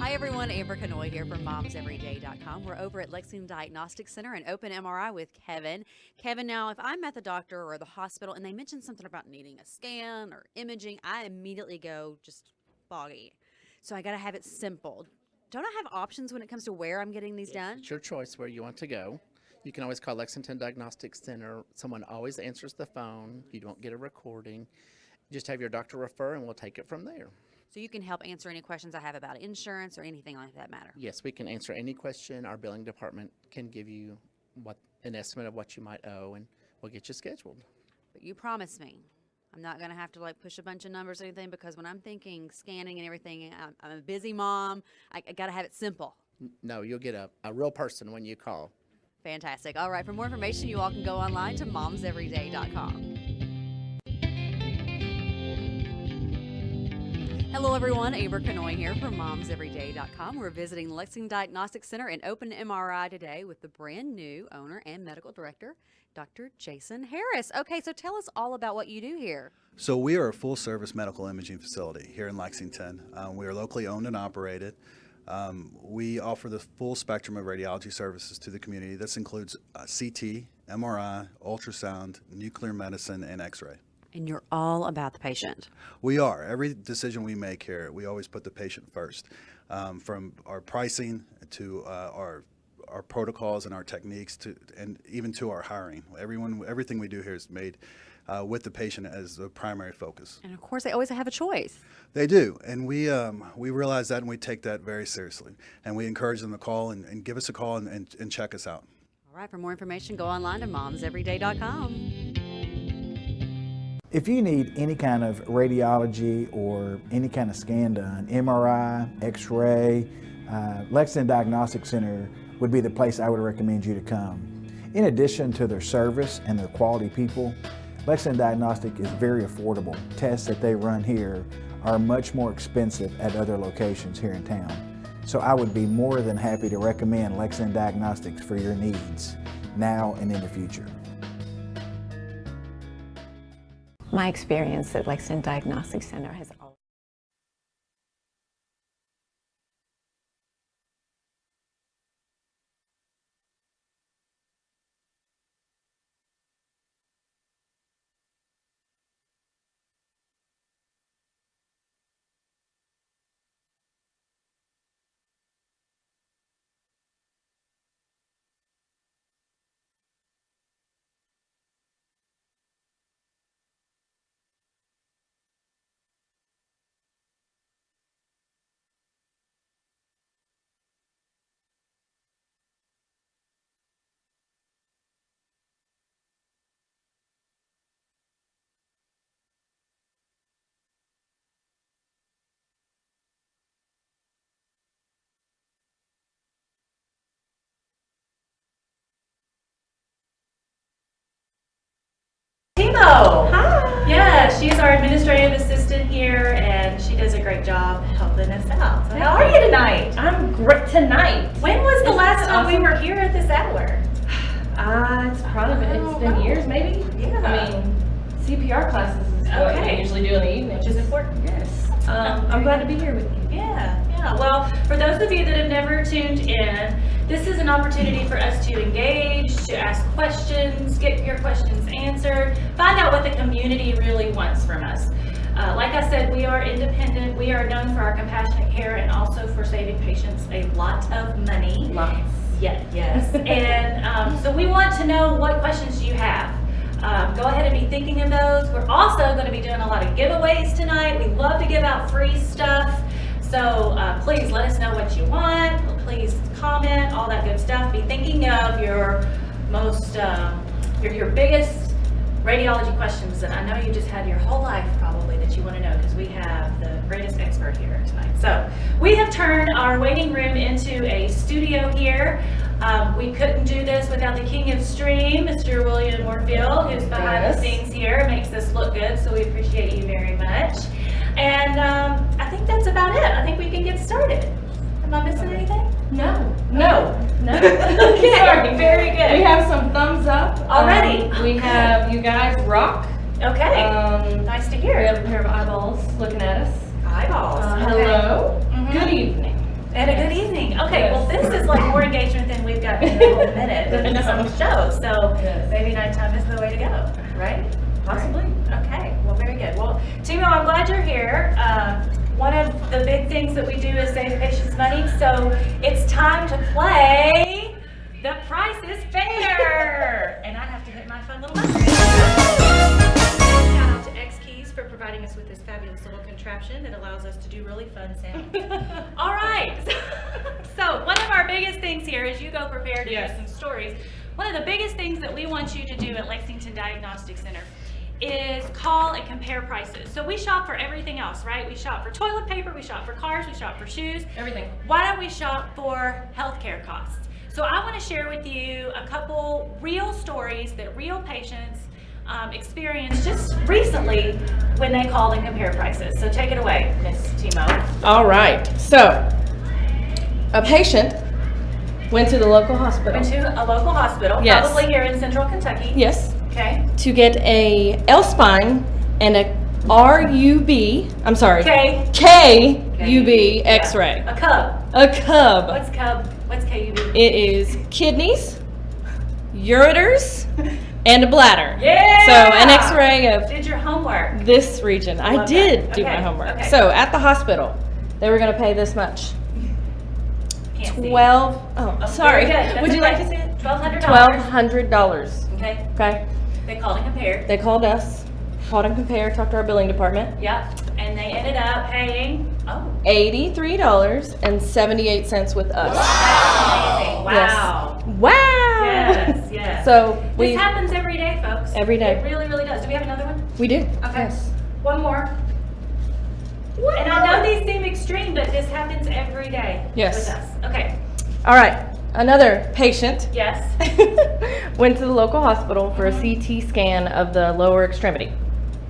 Hi everyone, Amber Canoy here from momseveryday.com. We're over at Lexington Diagnostic Center and Open MRI with Kevin. Kevin, now if I'm at the doctor or the hospital and they mention something about needing a scan or imaging, I immediately go just foggy. So I got to have it simple. Don't I have options when it comes to where I'm getting these done? It's your choice where you want to go. You can always call Lexington Diagnostic Center. Someone always answers the phone. You don't get a recording. Just have your doctor refer and we'll take it from there. So you can help answer any questions I have about insurance or anything like that matter? Yes, we can answer any question. Our billing department can give you an estimate of what you might owe, and we'll get you scheduled. But you promise me I'm not going to have to like push a bunch of numbers or anything, because when I'm thinking scanning and everything, I'm a busy mom. I got to have it simple. No, you'll get a real person when you call. Fantastic. All right, for more information, you all can go online to momseveryday.com. Hello everyone, Amber Canoy here from momseveryday.com. We're visiting Lexington Diagnostic Center and Open MRI today with the brand new owner and medical director, Dr. Jason Harris. Okay, so tell us all about what you do here. So we are a full-service medical imaging facility here in Lexington. We are locally owned and operated. We offer the full spectrum of radiology services to the community. This includes CT, MRI, ultrasound, nuclear medicine, and X-ray. And you're all about the patient. We are. Every decision we make here, we always put the patient first. From our pricing to our protocols and our techniques, and even to our hiring. Everything we do here is made with the patient as the primary focus. And of course, they always have a choice. They do, and we realize that, and we take that very seriously. And we encourage them to call and give us a call and check us out. All right, for more information, go online to momseveryday.com. If you need any kind of radiology or any kind of scan done, MRI, X-ray, Lexington Diagnostic Center would be the place I would recommend you to come. In addition to their service and their quality people, Lexington Diagnostic is very affordable. Tests that they run here are much more expensive at other locations here in town. So I would be more than happy to recommend Lexington Diagnostics for your needs, now and in the future. My experience at Lexington Diagnostic Center has always Timo! Hi! Yeah, she's our administrative assistant here, and she does a great job helping us out. So how are you tonight? I'm great tonight. When was the last time we were here at this hour? It's probably been years, maybe. Yeah. I mean, CPR classes is what I usually do in the evening. Which is important. Yes. I'm glad to be here with you. Yeah. Well, for those of you that have never tuned in, this is an opportunity for us to engage, to ask questions, get your questions answered, find out what the community really wants from us. Like I said, we are independent. We are known for our compassionate care and also for saving patients a lot of money. Lots. Yes. And so we want to know what questions you have. Go ahead and be thinking of those. We're also going to be doing a lot of giveaways tonight. We love to give out free stuff. So please let us know what you want. Please comment, all that good stuff. Be thinking of your most, your biggest radiology questions that I know you just had your whole life probably that you want to know, because we have the greatest expert here tonight. So we have turned our waiting room into a studio here. We couldn't do this without the king of stream, Mr. William Warfield, who's behind the scenes here, makes this look good, so we appreciate you very much. And I think that's about it. I think we can get started. Am I missing anything? No. Okay, Sorry. very good. We have some thumbs up already. We have you guys rock. Okay, nice to hear. We have a pair of eyeballs looking at us. Eyeballs. Hello. Mhm. Good evening. in a whole minute I with know. some shows. So Yes. maybe nighttime is the way to go, right? Possibly. Okay, well, very good. Well, Timo, I'm glad you're here. One of the big things that we do is save patients money, so it's time to play The Price is Fair. And I have to hit my fun little button. Shout out to X Keys for providing us with this fabulous little contraption that allows us to do really fun sounds. All right. So one of our biggest things here is you go prepared to Yes. do some stories. One of the biggest things that we want you to do at Lexington Diagnostic Center is call and compare prices. So we shop for everything else, right? We shop for toilet paper, we shop for cars, we shop for shoes. Everything. Why don't we shop for healthcare costs? So I want to share with you a couple real stories that real patients experienced just recently when they called and compared prices. So take it away, Miss Timo. All right. So, a patient went to the local hospital. Went to a local hospital, Yes. probably here in Central Kentucky. Yes. Okay. To get a L-spine and a RUB. I'm sorry. KUB X-ray. A cub. A cub. What's cub? What's KUB? It is kidneys, ureters, and a bladder. Yeah! So an X-ray of Did your homework. this region. I Love did that. do Okay, my homework. okay. So at the hospital, they were going to pay this much. Can't see. 12. Oh, Oh, sorry. very good. Would you That's like to see okay. it? $1,200. $1,200. Okay. Okay. They called and compared. They called us, called and compared, talked to our billing department. Yep. And they ended up paying. Oh. $83.78 with us. That's amazing. Wow. Wow. Yes. Yes. So This we happens every day, folks. Every day. It really, really does. Do we have another one? we do. Okay. Yes. One more. And I know these seem extreme, but this happens every day Yes. with us. Okay. All right. Another patient Yes. went to the local hospital for a CT scan of the lower extremity.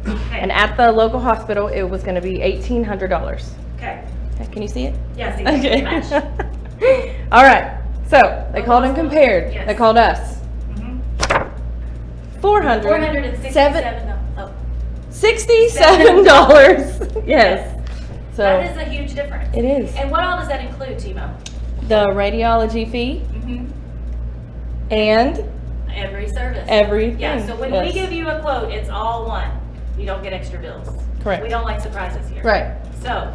Okay. And at the local hospital, it was going to be $1,800. Okay. Okay, can you see it? Yes. Thank you very much. All right. So they Local called and hospital? compared. Yes. They called us. Mhm. $467. Oh, $67. Yes. So that is a huge difference. it is. And what all does that include, Timo? The radiology fee Mm-hmm. and Every service. everything. Yeah, so when we give you a quote, it's all one. You don't get extra bills. Correct. We don't like surprises here. Right. So,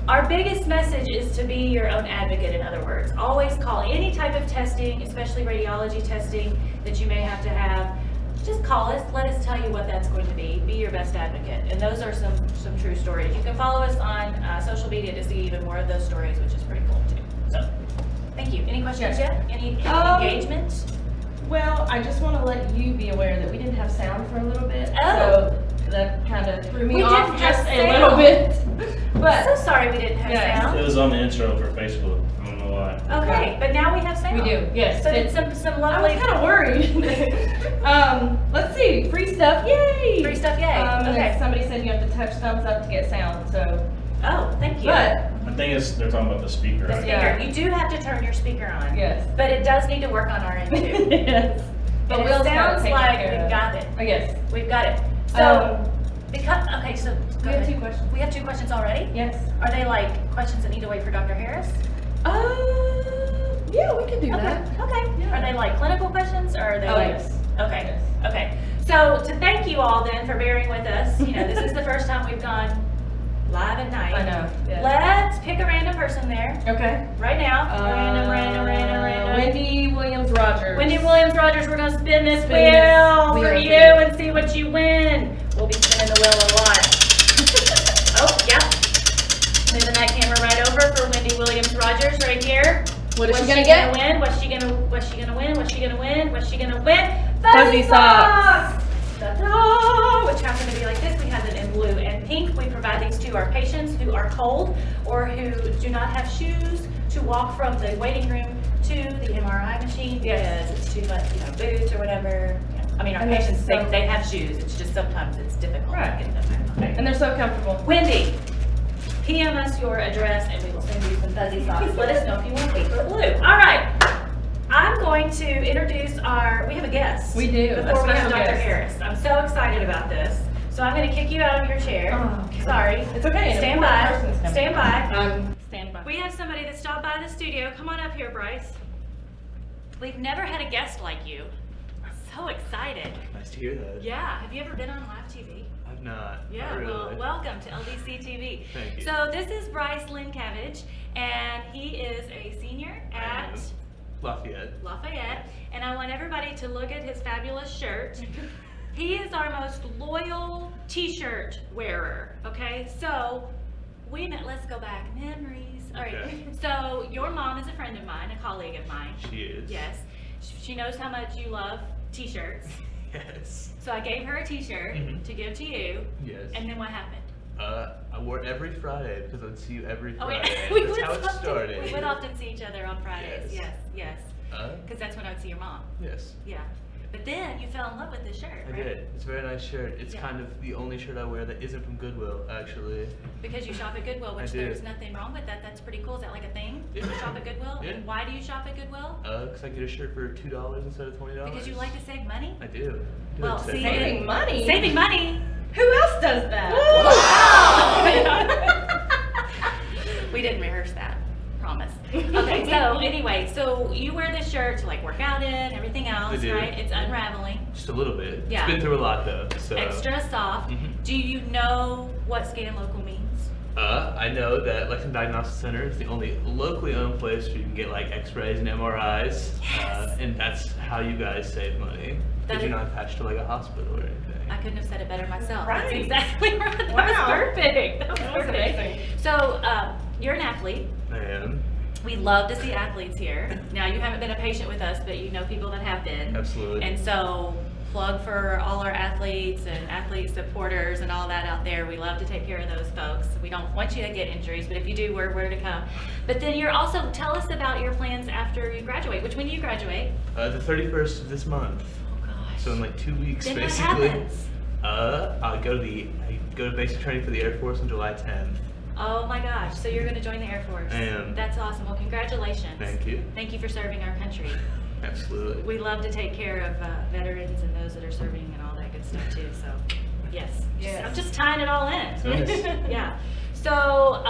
our biggest message is to be your own advocate, in other words. Always call any type of testing, especially radiology testing that you may have to have. Just call us, let us tell you what that's going to be. Be your best advocate. And those are some true stories. You can follow us on social media to see even more of those stories, which is pretty cool too. So, thank you. Any questions Yes. yet? Any engagement? Well, I just want to let you be aware that we didn't have sound for a little bit. Oh. So that kind of threw me We off didn't have just a sound. little bit. I'm so But sorry we didn't have Yes. sound. It was on the intro for Facebook. I don't know why. Okay, but now we have sound. we do, yes. So did It- some I was lovely kind of worried. Let's see, free stuff, yay! free stuff, yay. And Okay. then somebody said you have to touch thumbs up to get sound, so. Oh, thank you. But, I think they're talking about the speaker. The right? speaker, you do have to turn your speaker on. yes. But it does need to work on our end too. Yes. But But it we'll start sounds taking like care we've of got it. Oh, yes. We've got it. So, because, okay, so go We have ahead. 2 questions. We have 2 questions already? Yes. Are they like questions that need to wait for Dr. Harris? Yeah, we could do Okay, that. okay. Yeah. Are they like clinical questions or are they Oh, like? yes. Okay, Yes. okay. So to thank you all then for bearing with us, you know, this is the first time we've gone live at night. I know. Yeah. Let's pick a random person there Okay. right now. Random. Wendy Williams Rogers. Wendy Williams Rogers, we're gonna spin this Spin wheel this for wheel you for you. and see what you win. We'll be spinning the wheel a lot. Oh, yep. Moving that camera right over for Wendy Williams Rogers right here. What is What's she gonna get? win? What's she gonna win? What's she gonna win? What's she gonna win? Fuzzy socks. Ta-da! Which happen to be like this. We have it in blue and pink. We provide these to our patients who are cold or who do not have shoes to walk from the waiting room to the MRI machine because it's too much, you know, boots or whatever. You know, I mean, our And there's patients, some- they have shoes. It's just sometimes it's difficult to Right. get them. And they're so comfortable. Wendy, PM us your address and we will send you some fuzzy socks. Let us know if you want pink or blue. All right. I'm going to introduce we have a guest. We do, a Before we have special Dr. guest. Harris. I'm so excited about this. So I'm going to kick you out of your chair. Oh, okay. Sorry. It's okay. an Stand important by. person's coming. Stand by. Stand by. We have somebody that stopped by the studio. Come on up here, Bryce. We've never had a guest like you. So excited. Nice to hear that. Yeah, have you ever been on live TV? I've not. Yeah, Not really. well, welcome to LDC TV. Thank you. So this is Bryce Lincavage, and he is a senior at Lafayette. and I want everybody to look at his fabulous shirt. He is our most loyal t-shirt wearer, okay? So, let's go back, memories. All right, Okay. so your mom is a friend of mine, a colleague of mine. She is. Yes, she knows how much you love t-shirts. Yes. So I gave her a t-shirt Mhm. to give to you, Yes. and then what happened? I wore it every Friday because I'd see you every Oh, Friday. yeah. we That's would how it often- started. We would often see each other on Fridays. Yes. Yes. Because that's when I'd see your mom. Yes. Yeah. But then you fell in love with this shirt, I right? did. It's a very nice shirt. It's Yeah. kind of the only shirt I wear that isn't from Goodwill, actually. Because you shop at Goodwill, which do. there's nothing wrong with that. That's pretty cool. Is that like a thing? Yeah. You shop at Goodwill? Yeah. And why do you shop at Goodwill? Because I get a shirt for $2 instead of $20. Because you like to save money? I do. Well, Save see, money. Saving money? Saving money. Who else does that? We didn't rehearse that. Promise. Okay, so anyway, so you wear this shirt to like work out in, everything else, do. right? It's unraveling. Just a little bit. Yeah. It's been through a lot though. So. Extra soft. Mhm. Do you know what Scan Local means? I know that Lexington Diagnostic Center is the only locally owned place where you can get like X-rays and MRIs. Yes. And that's how you guys save money. That Because you're is- not attached to like a hospital or anything. I couldn't have said it better myself. That's Right. exactly right. That was Wow. perfect. That was That was perfect. amazing. So, you're an athlete. I am. We love to see athletes here. Now, you haven't been a patient with us, but you know people that have been. Absolutely. And so, plug for all our athletes and athlete supporters and all that out there. We love to take care of those folks. We don't want you to get injuries, but if you do, we're where to come. But then you're also, tell us about your plans after you graduate. When do you graduate? The 31st of this month. Oh gosh. So in like 2 weeks, Then what basically. happens? I go to basic training for the Air Force on July 10th. Oh my gosh, so you're gonna join the Air Force. I am. That's awesome. Well, congratulations. Thank you. Thank you for serving our country. Absolutely. We love to take care of veterans and those that are serving and all that good stuff too, so, yes. Yes. I'm just tying it all in. Nice. Yeah. So,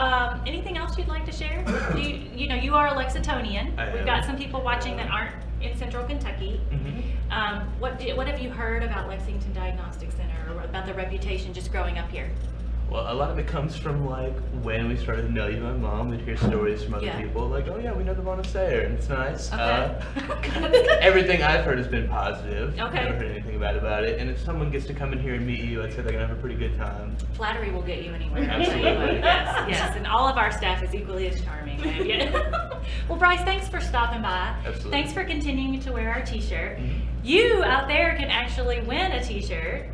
anything else you'd like to share? You know, you are a Lexingtonian. I We've am. got some people watching that aren't in central Kentucky. Mhm. What have you heard about Lexington Diagnostic Center or about the reputation just growing up here? Well, a lot of it comes from like when we started to know you, my mom. We'd hear stories from other Yeah. people, like, "Oh yeah, we know the Von Sayer," and it's nice. Okay. Everything I've heard has been positive. Okay. Never heard anything bad about it. And if someone gets to come in here and meet you, I'd say they're gonna have a pretty good time. Flattery will get you anywhere. Absolutely. Yes, and all of our staff is equally as charming. Yeah. Well, Bryce, thanks for stopping by. Absolutely. Thanks for continuing to wear our t-shirt. Mhm. You out there can actually win a t-shirt.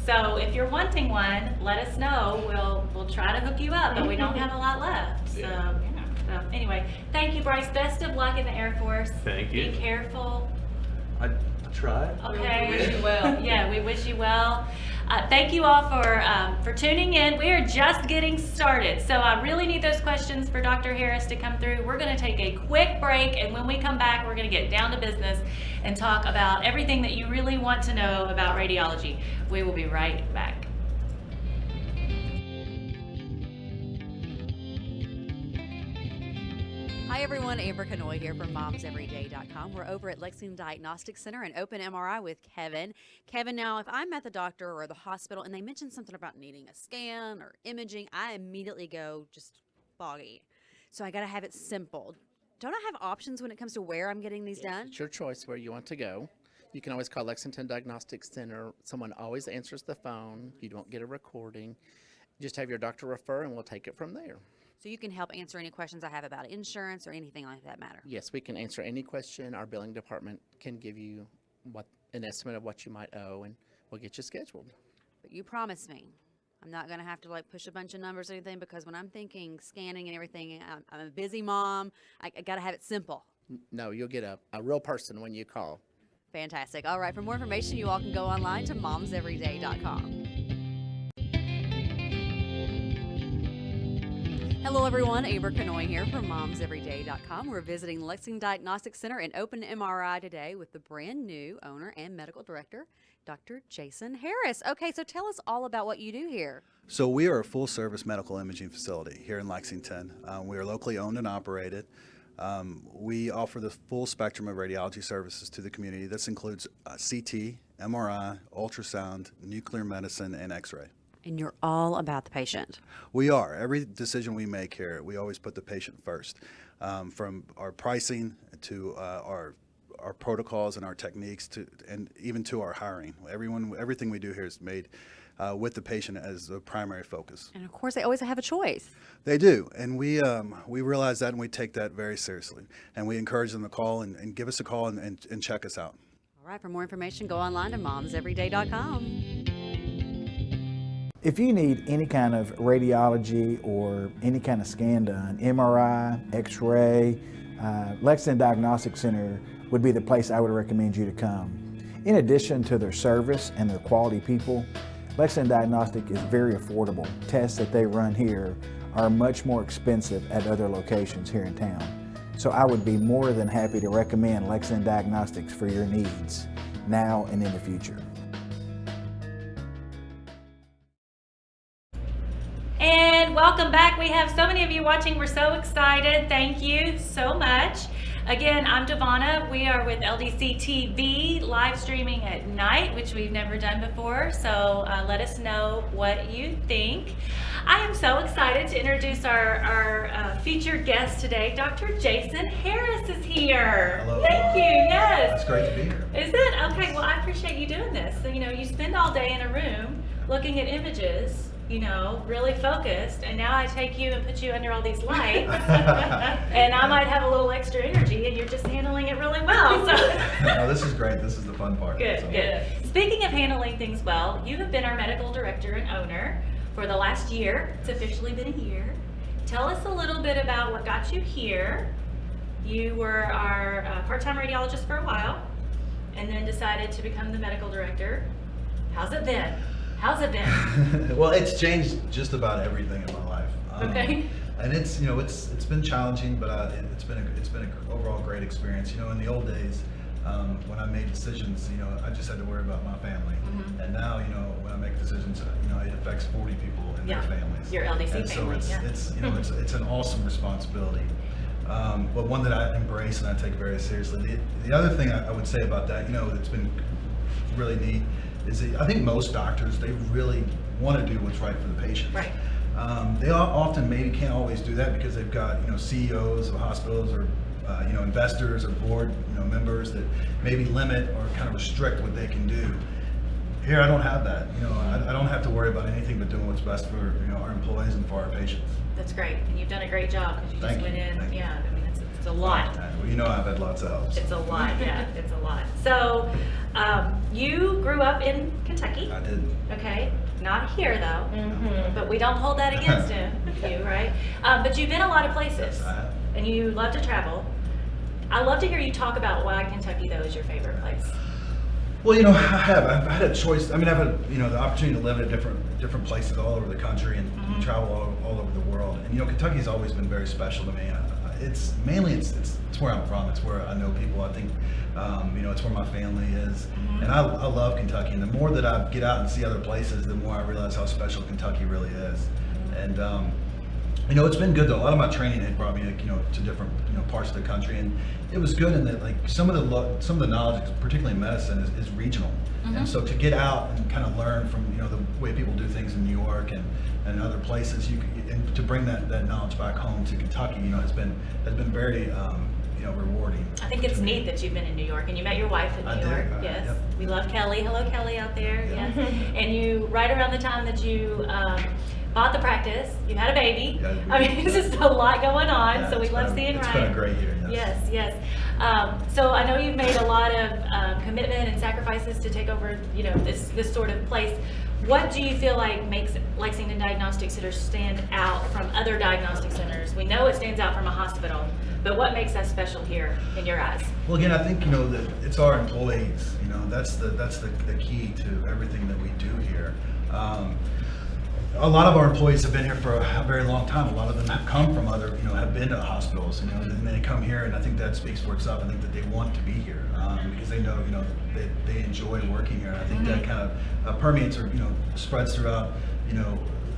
So if you're wanting one, let us know. We'll try to hook you up, but we don't have a lot left. So, Yeah. so anyway, thank you, Bryce. Best of luck in the Air Force. Thank you. Be careful. I try. Okay. We wish you well. Yeah, we wish you well. Thank you all for tuning in. We are just getting started, so I really need those questions for Dr. Harris to come through. We're going to take a quick break, and when we come back, we're going to get down to business and talk about everything that you really want to know about radiology. We will be right back. Hi everyone, Amber Canoy here from momseveryday.com. We're over at Lexington Diagnostic Center and Open MRI with Kevin. Kevin, now if I'm at the doctor or the hospital and they mention something about needing a scan or imaging, I immediately go just foggy. So I got to have it simple. Don't I have options when it comes to where I'm getting these done? It's your choice where you want to go. You can always call Lexington Diagnostic Center. Someone always answers the phone. You don't get a recording. Just have your doctor refer and we'll take it from there. So you can help answer any questions I have about insurance or anything like that matter. Yes, we can answer any question. Our billing department can give you an estimate of what you might owe, and we'll get you scheduled. But you promise me I'm not going to have to like push a bunch of numbers or anything, because when I'm thinking scanning and everything, I'm a busy mom. I got to have it simple. No, you'll get a real person when you call. Fantastic. All right, for more information, you all can go online to momseveryday.com. Hello everyone, Amber Canoy here from momseveryday.com. We're visiting Lexington Diagnostic Center and Open MRI today with the brand new owner and medical director, Dr. Jason Harris. Okay, so tell us all about what you do here. So we are a full-service medical imaging facility here in Lexington. We are locally owned and operated. We offer the full spectrum of radiology services to the community. This includes CT, MRI, ultrasound, nuclear medicine, and X-ray. And you're all about the patient. We are. Every decision we make here, we always put the patient first. From our pricing to our protocols and our techniques, and even to our hiring. Everything we do here is made with the patient as the primary focus. And of course, they always have a choice. They do, and we realize that, and we take that very seriously. And we encourage them to call and give us a call and check us out. All right, for more information, go online to momseveryday.com. If you need any kind of radiology or any kind of scan done, MRI, X-ray, Lexington Diagnostic Center would be the place I would recommend you to come. In addition to their service and their quality people, Lexington Diagnostic is very affordable. Tests that they run here are much more expensive at other locations here in town. So I would be more than happy to recommend Lexington Diagnostics for your needs, now and in the future. And welcome back. We have so many of you watching. We're so excited. Thank you so much. Again, I'm Devonna. We are with LDC TV, live streaming at night, which we've never done before. So let us know what you think. I am so excited to introduce our featured guest today. Dr. Jason Harris is here. Hello. Thank you. Yes. It's great to be here. Is it? Okay. Well, I appreciate you doing this. So, you spend all day in a room looking at images, really focused, and now I take you and put you under all these lights and I might have a little extra energy and you're just handling it really well. So No, this is great. This is the fun part. good, So, good. Speaking of handling things well, you have been our medical director and owner for the last year. It's officially been a year. Tell us a little bit about what got you here. You were our part-time radiologist for a while and then decided to become the medical director. How's it been? How's it been? Well, it's changed just about everything in my life. Okay. And it's been challenging, but it's been an overall great experience. In the old days, when I made decisions, I just had to worry about my family. Mm-hmm. And now, when I make decisions, it affects 40 people and Yeah. their families. Your LDC and family, so yeah. it's an awesome responsibility. But one that I embrace and I take very seriously. The other thing I would say about that, that's been really neat, is that I think most doctors, they really want to do what's right for the patient. Right. They often maybe can't always do that because they've got CEOs of hospitals or investors or board members that maybe limit or kind of restrict what they can do. Here I don't have that. I don't have to worry about anything but doing what's best for our employees and for our patients. That's great, and you've done a great job because you just Thank went you. in. Thank you. Yeah, I mean it's a lot. Well, I've had lots of help. It's a lot. Yeah, it's a lot. So you grew up in Kentucky. I did. Okay, not here though. Mm-hmm. But we don't hold that against you, right? But you've been a lot of places, Yes, I have. and you love to travel. I love to hear you talk about why Kentucky though is your favorite place. Well, I've had a choice. I mean, I've had the opportunity to live at different places all over the country and travel all over the world. And Kentucky's always been very special to me. It's where I'm from. It's where I know people. I think it's where my family is, and I love Kentucky. And the more that I get out and see other places, the more I realize how special Kentucky really is. And it's been good though. A lot of my training had brought me to different parts of the country, and it was good in that some of the knowledge, particularly in medicine, is regional. And so to get out and kind of learn from the way people do things in New York and other places, and to bring that knowledge back home to Kentucky, has been very rewarding. I think it's neat that you've been in New York and you met your wife in I New did. York. Yes, Yep. we love Kelly. Hello, Kelly out there. Yeah. Yes, and you right around the time that you bought the practice, you had a baby. Yeah, I mean, it's just a lot going on. Yeah, so we it's love been seeing It's Ryan. been a great year. Yes. Yes, yes. So I know you've made a lot of commitment and sacrifices to take over, this sort of place. What do you feel like makes Lexington Diagnostic Center stand out from other diagnostic centers? We know it stands out from a hospital, but what makes us special here in your eyes? Well, again, I think that it's our employees. That's the key to everything that we do here. A lot of our employees have been here for a very long time. A lot of them have come from other, have been to hospitals, and they come here, and I think that speaks for itself. I think that they want to be here because they know, they enjoy working here. And I think that kind of permeates or, spreads throughout,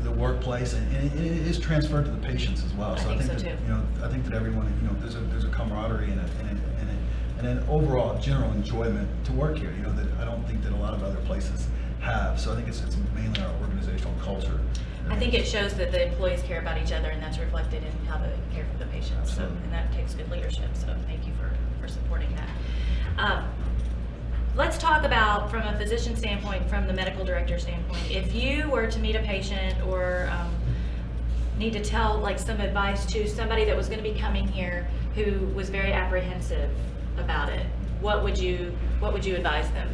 the workplace, and it is transferred to the patients as well. I think so that, too. I think that everyone, there's a camaraderie and an overall general enjoyment to work here. That I don't think that a lot of other places have. So I think it's mainly our organizational culture. I think it shows that the employees care about each other, and that's reflected in how they care for the patients. So, and that takes good leadership. So thank you for supporting that. Let's talk about, from a physician standpoint, from the medical director standpoint, if you were to meet a patient or need to tell like some advice to somebody that was going to be coming here who was very apprehensive about it, what would you advise them?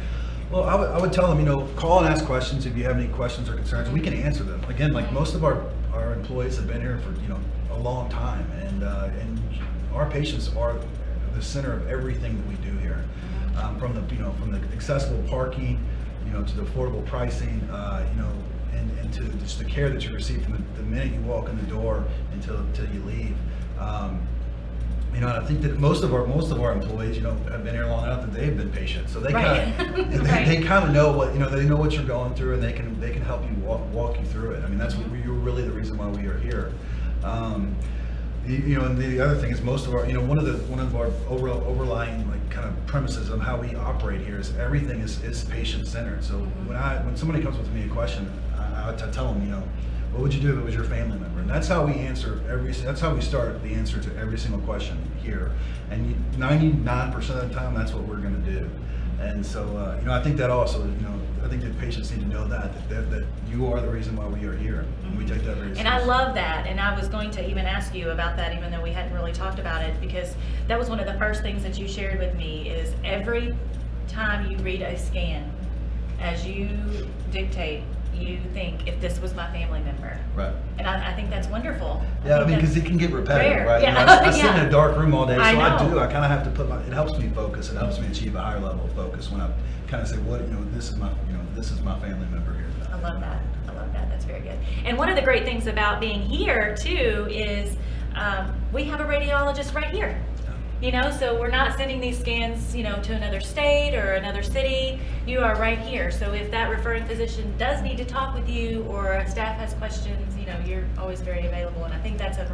Well, I would tell them, call and ask questions if you have any questions or concerns. We can answer them. Again, like most of our employees have been here for a long time, and our patients are the center of everything that we do here. From the accessible parking, to the affordable pricing, and to just the care that you receive from the minute you walk in the door until you leave. And I think that most of our employees, have been here long enough that they've been patient, so they they kind of know what they know what you're going through, and they can help you walk you through it. I mean, that's what you're really the reason why we are here. And the other thing is most of our, one of our overlying like kind of premises of how we operate here is everything is patient centered. So when somebody comes with me a question, I tell them, what would you do if it was your family member? And that's how we answer that's how we start the answer to every single question here. And 99% of the time, that's what we're going to do. And so, I think that also, I think that patients need to know that you are the reason why we are here. And we take that very seriously. And I love that. And I was going to even ask you about that, even though we hadn't really talked about it, because that was one of the first things that you shared with me is every time you read a scan, as you dictate, you think, if this was my family member. Right. And I think that's wonderful. Yeah, I mean, because it can get repetitive, rare. right? Yeah. I sit in a dark room all day, so I I know. do. I kind of have to it helps me focus. It helps me achieve a higher level of focus when I kind of say, this is my family member here. I love that. That's very good. And one of the great things about being here too is we have a radiologist right here. So we're not sending these scans, to another state or another city. You are right here. So if that referring physician does need to talk with you or a staff has questions, you're always very available. And I think that's a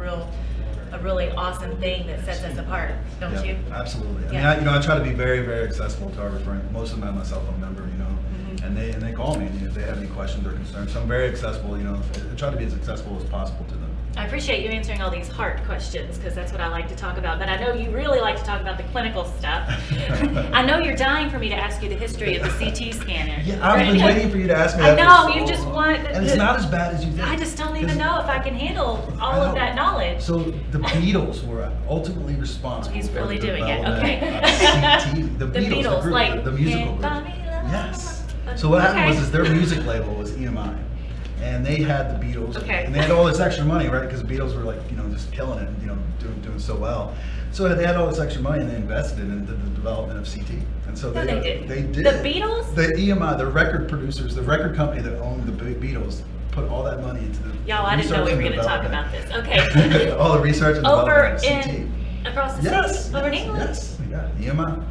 really awesome thing that sets us apart, don't you? Absolutely. Yeah. I mean, I try to be very, very accessible to our referring. Most of them have my cell phone number, and they call me if they have any questions or concerns. So I'm very accessible. I try to be as accessible as possible to them. I appreciate you answering all these hard questions because that's what I like to talk about. But I know you really like to talk about the clinical stuff. I know you're dying for me to ask you the history of the CT scanner. Yeah, I've been waiting for you to ask me I that. know, you just want... And it's not as bad as you think. I just don't even know if I can handle all of that knowledge. So the Beatles were ultimately responsible He's really for the doing it, development okay. of CT. The The Beatles, Beatles, group, like, the musical Can't group. Buy Me Love. Yes. So what happened Okay. was their music label was EMI. And they had the Beatles, Okay. and they had all this extra money, right? Because the Beatles were just killing it, and doing so well. So they had all this extra money, and they invested in the development of CT. And so No, they didn't. They did. The Beatles? The EMI, the record producers, the record company that owned the Beatles, put all that money into the Y'all, I didn't know we were research going to and talk development. about this. Okay. All the research and Over development of in, CT. across the Yes. city? Over in yes, England? Yes. Yeah. EMI.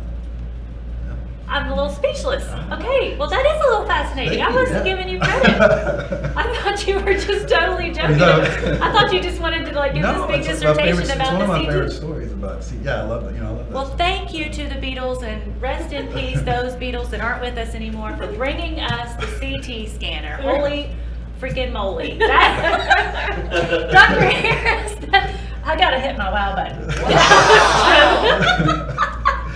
I'm a little speechless. Okay, well that is a little fascinating. Thank I you, wasn't yeah. giving you credit. I thought you were just totally joking. No. I thought you just wanted to give No, this big it's my favorite, dissertation it's about one of my the favorite CT. stories about CT. Yeah, I love that. I love that. Well, stuff. thank you to the Beatles and rest in peace those Beatles that aren't with us anymore for bringing us the CT scanner. Holy freaking moly. Dr. Harris, I gotta hit my wow button.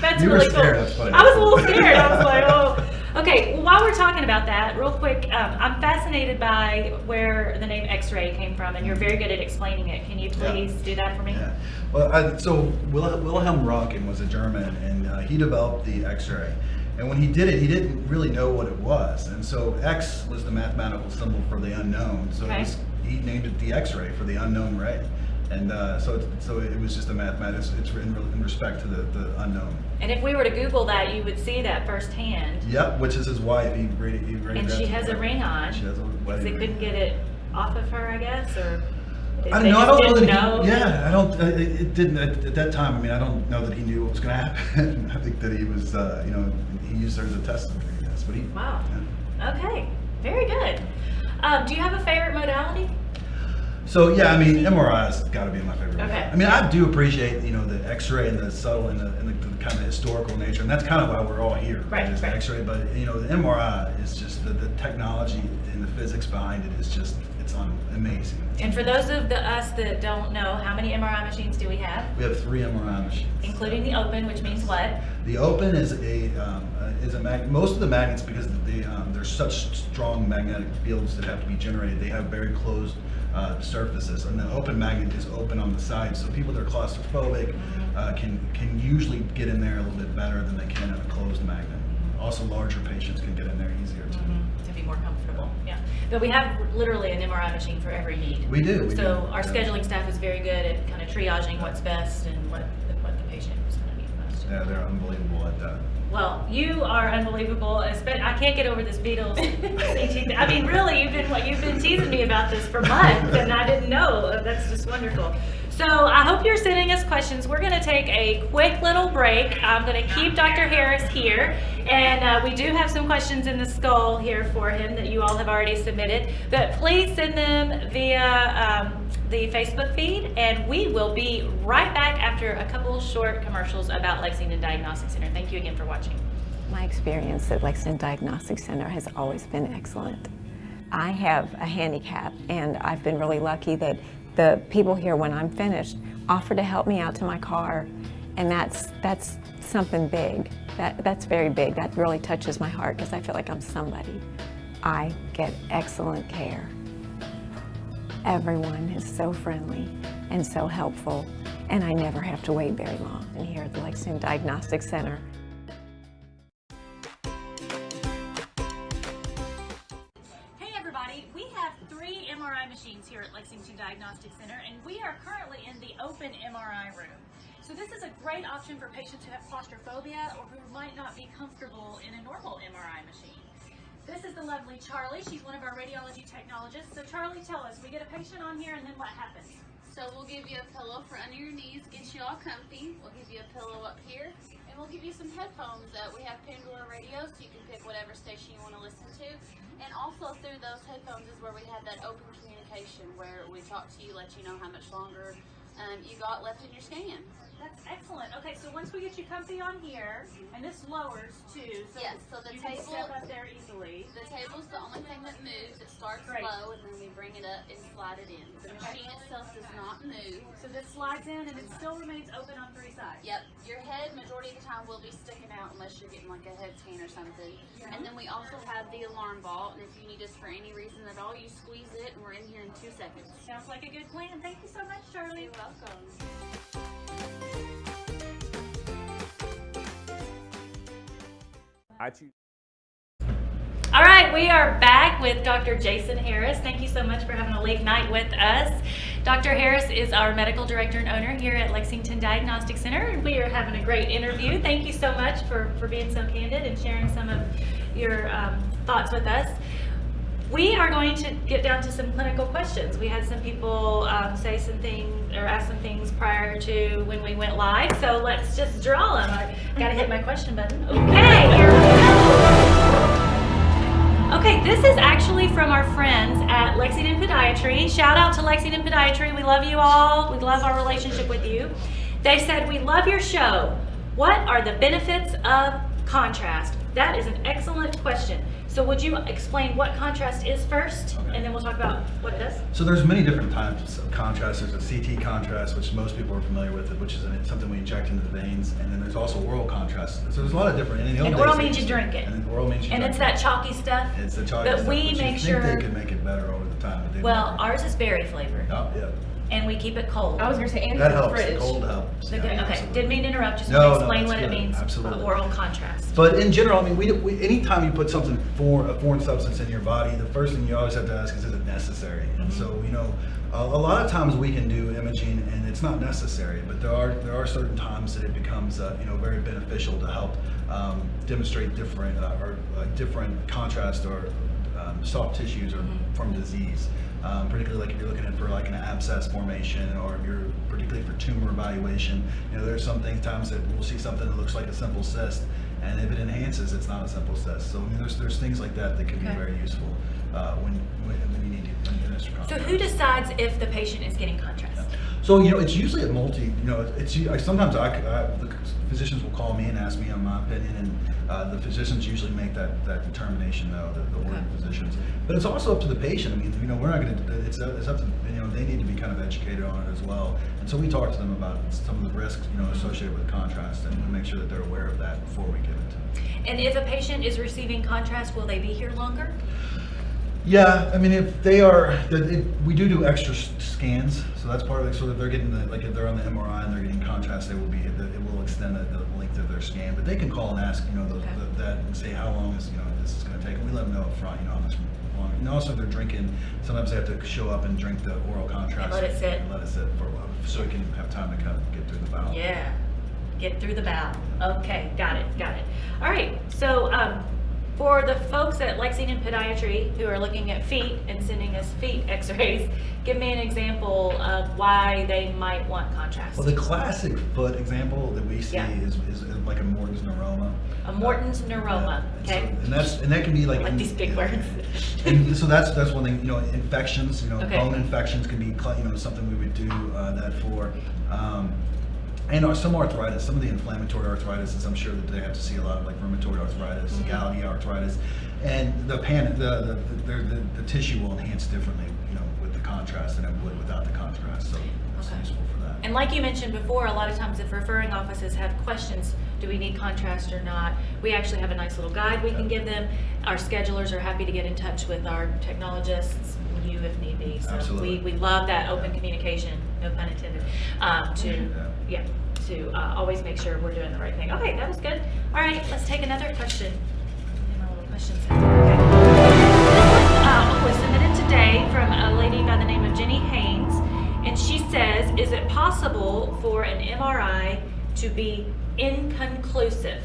That's You were really scared, cool. that's funny. I was a little scared. I was like, oh. Okay, well, while we're talking about that, real quick, I'm fascinated by where the name X-ray came from, and you're very good at explaining it. Can you please do that for me? Yeah. Well, so Wilhelm Röntgen was a German, and he developed the X-ray. And when he did it, he didn't really know what it was. And so X was the mathematical symbol for the unknown. So he named it the X-ray for the unknown ray. And so it was just a mathematics. It's in respect to the unknown. And if we were to Google that, you would see that firsthand. Yep, which is his wife. And she has a ring on. She has a Because wedding they ring. couldn't get it off of her, I guess, or I they don't know. I just don't know didn't that know. Yeah, I don't. It didn't at that time. I mean, I don't know that he knew what was going to happen. I think that he was, he used her as a test subject, I guess. But he. Wow. Yeah. Okay, very good. Do you have a favorite modality? So yeah, I mean, MRI has got to be my favorite. Okay. I mean, I do appreciate, you know, the X-ray and the subtle and the kind of historical nature, and that's kind of why we're all here. Right, Is the right. X-ray, but you know, the MRI is just the technology and the physics behind it is just amazing. And for those of us that don't know, how many MRI machines do we have? We have 3 MRI machines, Including the open, which means what? The open is most of the magnets, because there's such strong magnetic fields that have to be generated. They have very closed surfaces, and the open magnet is open on the side, so people that are claustrophobic can usually get in there a little bit better than they can in a closed magnet. Also, larger patients can get in there easier too. To be more comfortable, yeah. But we have literally an MRI machine for every need. We do. So our Yeah. scheduling staff is very good at kind of triaging what's best and what the patient is going to need most. Yeah, they're unbelievable at that. Well, you are unbelievable. I can't get over this Beatles CT. I mean, really, you've been teasing me about this for months, and I didn't know. That's just wonderful. So I hope you're sending us questions. We're going to take a quick little break. I'm going to keep Dr. Harris here, and we do have some questions in the skull here for him that you all have already submitted. But please send them via the Facebook feed, and we will be right back after a couple short commercials about Lexington Diagnostic Center. Thank you again for watching. My experience at Lexington Diagnostic Center has always been excellent. I have a handicap, and I've been really lucky that the people here, when I'm finished, offer to help me out to my car, and that's something big. That's very big. That really touches my heart because I feel like I'm somebody. I get excellent care. Everyone is so friendly and so helpful, and I never have to wait very long. And here at the Lexington Diagnostic Center, We have 3 MRI machines here at Lexington Diagnostic Center, and we are currently in the open MRI room. So this is a great option for patients who have claustrophobia or who might not be comfortable in a normal MRI machine. This is the lovely Charlie. She's one of our radiology technologists. So Charlie, tell us, we get a patient on here and then what happens? So we'll give you a pillow for under your knees, get you all comfy. We'll give you a pillow up here, and we'll give you some headphones. We have Pandora radio, so you can pick whatever station you want to listen to. And also through those headphones is where we have that open communication, where we talk to you, let you know how much longer you got left in your scan. That's excellent. Okay, so once we get you comfy on here, and this lowers too, so, yes, so the you table, can step up there easily. The table's the only thing that moves. It starts low, and then we bring it up and slide it in. The machine itself does not move. So this slides in, and it still remains open on 3 sides. Yep. Your head, majority of the time, will be sticking out unless you're getting like a head scan or something. Yeah. And then we also have the alarm vault, and if you need us for any reason at all, you squeeze it, and we're in here in 2 seconds. Sounds like a good plan. Thank you so much, Charlie. You're welcome. All right, we are back with Dr. Jason Harris. Thank you so much for having a late night with us. Dr. Harris is our medical director and owner here at Lexington Diagnostic Center, and we are having a great interview. Thank you so much for being so candid and sharing some of your thoughts with us. We are going to get down to some clinical questions. We had some people say some things or ask some things prior to when we went live, so let's just draw them. I gotta hit my question button. Okay, here we go. Okay, this is actually from our friends at Lexington Podiatry. Shout out to Lexington Podiatry. We love you all. We love our relationship with you. They said, we love your show. What are the benefits of contrast? That is an excellent question. So would you explain what contrast is first, and then we'll talk about what it does? So there's many different types of contrast. There's a CT contrast, which most people are familiar with, which is something we inject into the veins, and then there's also oral contrast. So there's a lot of different. And oral means you drink it. And oral means you drink it. And it's that chalky stuff. It's the chalky but stuff. we make sure. They could make it better over the time. But well, ours is berry flavored. Oh, yeah. And we keep it cold. I was going to say, and that it's helps. fridge. The cold helps. Okay, Yeah, okay. absolutely. Didn't mean to interrupt. Just No, want to no, explain that's what it good. means. Absolutely. Oral contrast. But in general, I mean, we anytime you put something a foreign substance in your body, the first thing you always have to ask is it necessary? And so, you know, a lot of times we can do imaging and it's not necessary, but there are certain times that it becomes very beneficial to help demonstrate different different contrast or soft tissues or from disease. Particularly like if you're looking at for like an abscess formation, or if you're particularly for tumor evaluation. You know, there's some times that we'll see something that looks like a simple cyst, and if it enhances, it's not a simple cyst. So I mean, there's things like that that can be very useful when you need to. administer So contrast. who decides if the patient is getting contrast? So, it's usually a sometimes the physicians will call me and ask me on my opinion, and the physicians usually make that determination, though, the ordering physicians. But it's also up to the patient. I mean, we're not going to, it's up to, they need to be kind of educated on it as well. And so we talk to them about some of the risks, associated with contrast, and we make sure that they're aware of that before we give it to them. And if a patient is receiving contrast, will they be here longer? Yeah, I mean, if they are, we do extra scans, so that's part of it. So if they're getting if they're on the MRI and they're getting contrast, it will extend the length of their scan. But they can call and ask, that and say how long is this is going to take. And we let them know up front, how much longer. And also, if they're drinking, sometimes they have to show up and drink the oral contrast. And let it sit. And let it sit for a while, so it can have time to kind of get through the bowel. Yeah, get through the bowel. Okay, got it. All right, so for the folks at Lexington Podiatry who are looking at feet and sending us feet x-rays, give me an example of why they might want contrast. Well, the classic foot example that we see is like a Morton's neuroma. A Morton's neuroma, okay? And that can be like these big words. And so that's one thing. Infections. Okay. Bone infections can be something we would do that for. And some arthritis, some of the inflammatory arthritis, as I'm sure that they have to see a lot of, like rheumatoid arthritis, gouty arthritis, and the tissue will enhance differently, with the contrast than it would without the contrast. So it's useful for that. And like you mentioned before, a lot of times if referring offices have questions, do we need contrast or not? We actually have a nice little guide we can give them. Our schedulers are happy to get in touch with our technologists, you if need be. So Absolutely. we love that open communication, no pun intended, to always make sure we're doing the right thing. Okay, that was good. All right, let's take another question. Get my little question center. Okay. Was submitted today from a lady by the name of Jenny Haynes, and she says, is it possible for an MRI to be inconclusive?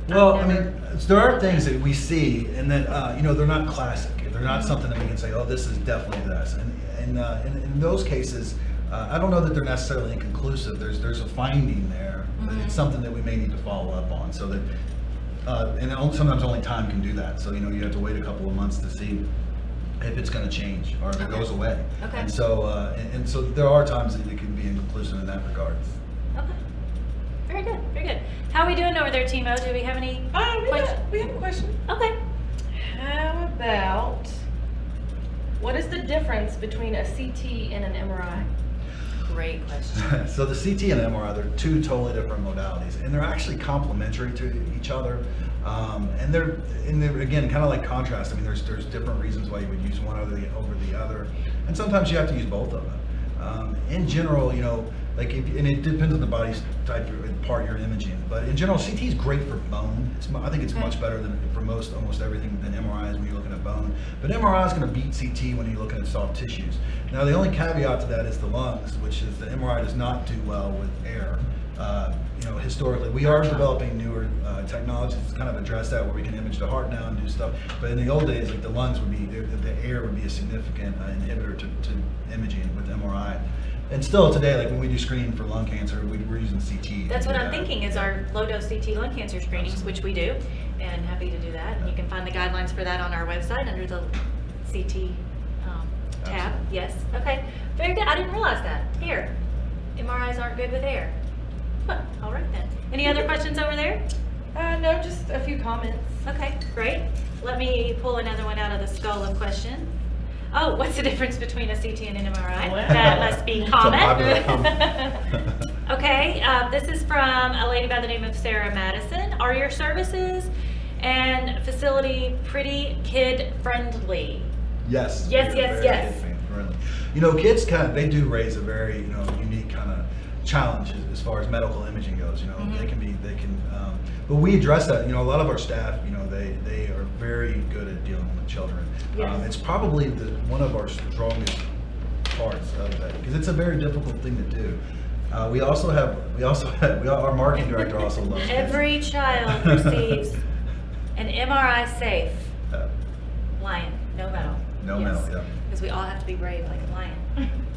Well, I mean, there are things that we see, and that they're not classic. They're not something that we can say, oh, this is definitely this. And in those cases, I don't know that they're necessarily inconclusive. There's a finding there, but it's something that we may need to follow up on. So that, sometimes only time can do that. So you have to wait a couple of months to see if it's going to change or if it goes away. Okay. And so so there are times that it can be inconclusive in that regard. Okay. Very good. Very good. How are we doing over there, Timo? Do we have any questions? We have a question. Okay. How about, what is the difference between a CT and an MRI? Great question. So the CT and MRI, they're two totally different modalities, and they're actually complementary to each other. And they're again kind of like contrast. I mean, there's different reasons why you would use one over the other, and sometimes you have to use both of them. In general, and it depends on the body type, part you're imaging. But in general, CT is great for bone. I think it's much better than for almost everything than MRI is when you're looking at bone. But MRI is going to beat CT when you're looking at soft tissues. Now, the only caveat to that is the lungs, which is the MRI does not do well with air. Historically, we are developing newer technologies to kind of address that, where we can image the heart now and do stuff. But in the old days, like the lungs would be, the air would be a significant inhibitor to imaging with MRI. And still today, like when we do screening for lung cancer, we're using CT. That's what I'm thinking is our low-dose CT lung cancer screenings, which we do, and happy to do that. And you can find the guidelines for that on our website under the CT tab. Yes. Okay. Very good. I didn't realize that. Here, MRIs aren't good with air. Huh. All right then. Any other questions over there? No, just a few comments. Okay, great. Let me pull another one out of the skull of questions. Oh, what's the difference between a CT and an MRI? That must be common. Okay, this is from a lady by the name of Sarah Madison. Are your services and facility pretty kid friendly? Yes. Yes, yes, yes. Kids they do raise a very unique kind of challenge as far as medical imaging goes. But we address that. A lot of our staff, they are very good at dealing with children. Yes. It's probably one of our strongest parts of that, because it's a very difficult thing to do. Our marketing director also loves it. Every child receives an MRI safe lion, no metal. No metal, yeah. Because we all have to be brave like a lion.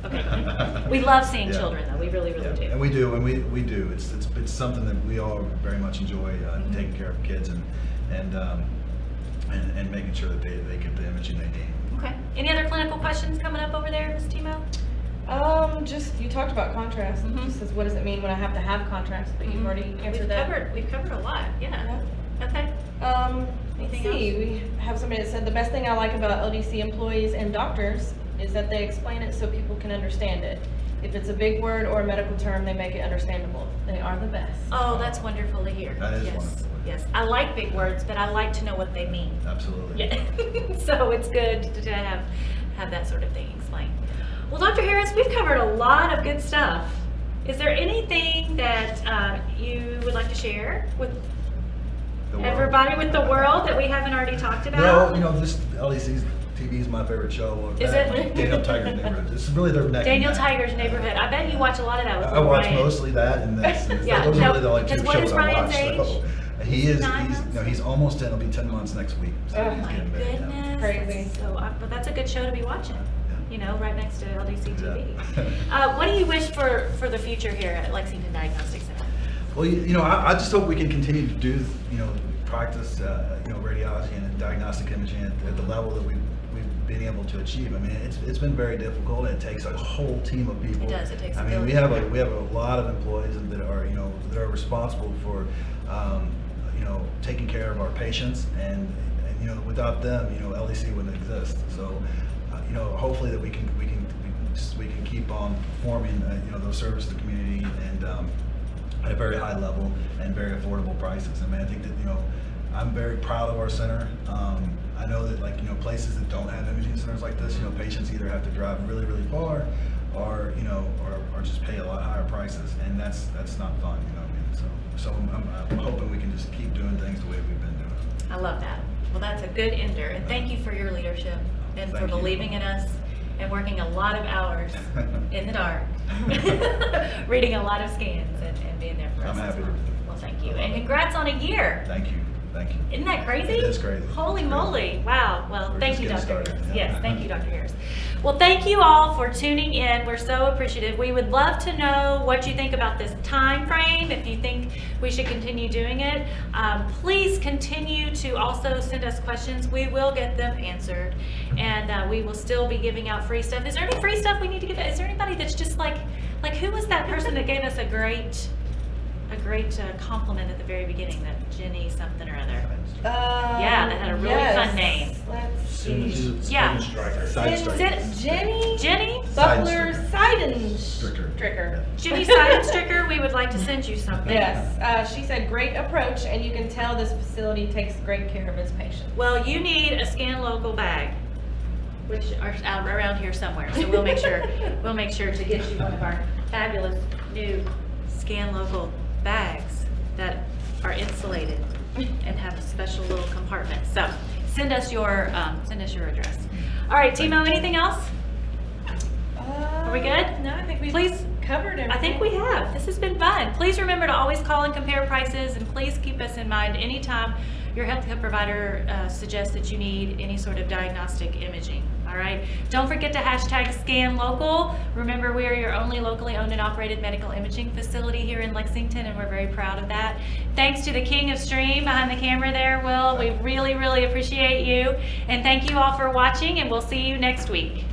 Okay. We love seeing children though. We really, really do. And we do, we do. It's something that we all very much enjoy, taking care of kids and making sure that they get the imaging they need. Okay. Any other clinical questions coming up over there, Ms. Timo? Just, you talked about contrast. Mhm. Just says, what does it mean when I have to have contrast? But you've already answered that. We've covered a lot, yeah. Okay. Let's Anything see, else? we have somebody that said, the best thing I like about LDC employees and doctors is that they explain it so people can understand it. If it's a big word or a medical term, they make it understandable. They are the best. Oh, that's wonderful to hear. That is Yes, wonderful. Yes, I like big words, but I like to know what they mean. Absolutely. Yeah. So it's good to have that sort of thing explained. Well, Dr. Harris, we've covered a lot of good stuff. Is there anything that you would like to share with The world. everybody, with the world, that we haven't already talked about? No, this LDC's TV is my favorite show. Is it? Daniel Tiger's Neighborhood. This is really their neck. Daniel and neck. Tiger's Neighborhood. I bet you watch a lot of that with I watch Ryan. mostly that and this. And Yeah, those no, are really the only two because what shows is I Ryan's watch. age? So he is. 9 months? He's almost 10. It'll be 10 months next week. So Oh he's My getting big, yeah. goodness. Crazy. But that's a good show to be watching. You know, right next to LDC TV. Yeah. What do you wish for the future here at Lexington Diagnostic Center? Well, I just hope we can continue to do, practice, radiology and diagnostic imaging at the level that we've been able to achieve. I mean, it's been very difficult. It takes a whole team of people. It does. It takes a I mean, village. we have a lot of employees that are responsible for, taking care of our patients, and without them, LDC wouldn't exist. So, hopefully that we can keep on performing, those services to the community and at a very high level and very affordable prices. I mean, I think that I'm very proud of our center. I know that places that don't have imaging centers like this, patients either have to drive really, really far, or or just pay a lot higher prices, and that's not fun. So I'm hoping we can just keep doing things the way we've been doing. I love that. Well, that's a good ender, and thank you for your leadership and for Thank you. believing in us and working a lot of hours in the dark, reading a lot of scans and being there for us. I'm happy as to well. do it. Well, thank you, I love and it. congrats on a year. Thank you. Isn't that crazy? It is crazy. Holy It's crazy. moly. Wow. Well, We're thank just you, getting Dr. started, Harris. yeah. Yes, thank you, Dr. Harris. Well, thank you all for tuning in. We're so appreciative. We would love to know what you think about this time frame, if you think we should continue doing it. Please continue to also send us questions. We will get them answered, and we will still be giving out free stuff. Is there any free stuff we need to give out? Is there anybody that's just like who was that person that gave us a great compliment at the very beginning, that Jenny something or other? Yeah, that had a really fun name. Let's see. Yeah. Side striker. Jenny Butler Stricker. Stricker. Jenny Seidenstricker, we would like to send you something. Yes, she said great approach, and you can tell this facility takes great care of its patients. Well, you need a Scan Local bag, which are out around here somewhere. So we'll make sure to get you one of our fabulous new Scan Local bags that are insulated and have a special little compartment. So send us your address. All right, Timo, anything else? Are we good? No, I think we've Please. covered everything. I think we have. This has been fun. Please remember to always call and compare prices, and please keep us in mind anytime your healthcare provider suggests that you need any sort of diagnostic imaging. All right. Don't forget to #ScanLocal. Remember, we are your only locally owned and operated medical imaging facility here in Lexington, and we're very proud of that. Thanks to the king of stream behind the camera there, Will. We really, really appreciate you. And thank you all for watching, and we'll see you next week.